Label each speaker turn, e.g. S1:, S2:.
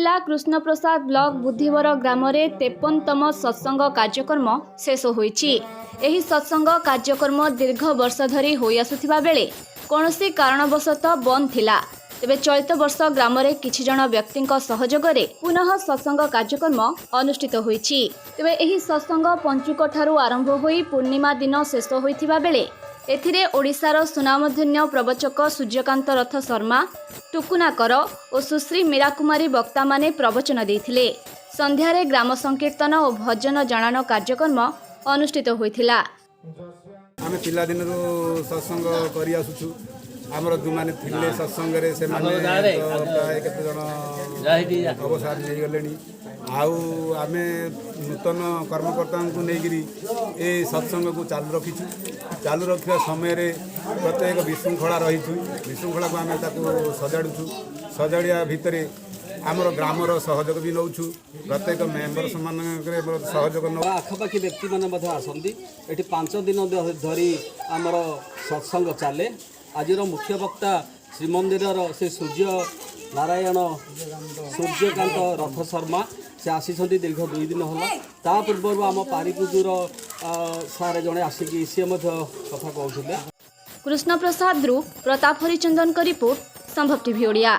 S1: जिला कृष्णप्रसाद ब्लॉक बुद्धिवर ग्राम रे 53तम सत्संग कार्यक्रम शेष होईछि। एही सत्संग कार्यक्रम दीर्घ वर्ष धरी होई आसुथिबा बेले कोनोसी कारणवशतः बंद थिला। तेबे चलित वर्ष ग्राम रे किछि जण व्यक्तिक सहयोग रे पुनः सत्संग कार्यक्रम अनुष्ठित होईछि। तेबे एही सत्संग पंचुक ठारू आरंभ होई पूर्णिमा दिन शेष होईथिबा बेले एथिरे ओडिशार सुनामधन्य प्रवचक सूर्यकांत रथ शर्मा, टुकुनाकर और सुश्री मीरा कुमारी वक्ता माने प्रवचन देथिले। संध्यारे ग्राम संकीर्तन और भजन जणान कार्यक्रम अनुष्ठित होइथिला।
S2: आमे पिला दिन सत्संग करि आसुछु। आमर जो माने थिले सत्संग रे से माने प्राय केते जण अवसर नै गलेनी। आउ आमे नूतन कर्मकर्ता को नेगिरी ए सत्संग को चालू रखिछु। चालू रखिया समय रे प्रत्येक विशृंखला रहिछु। विशृंखला को आमे ताको सजाडुछु। सजाडिया भितरे आमर ग्रामर सहयोग भी नौछु। प्रत्येक मेम्बर समानकरे सहयोग न
S3: आखपाखी व्यक्ति माने मध्य आसंती। एठी 5 दिन धरी आमर सत्संग चाले। आजिर मुख्य वक्ता श्रीमंदिर से सूर्य नारायण सूर्यकांत रथ शर्मा से आसी दीर्घ 2 दिन होला। ता पूर्व आम पारिपुजूर सारे जड़े आसिकी सी कथा कहते।
S1: कृष्णप्रसाद प्रताप हरिचंदन का रिपोर्ट संभव टीवी ओडिया।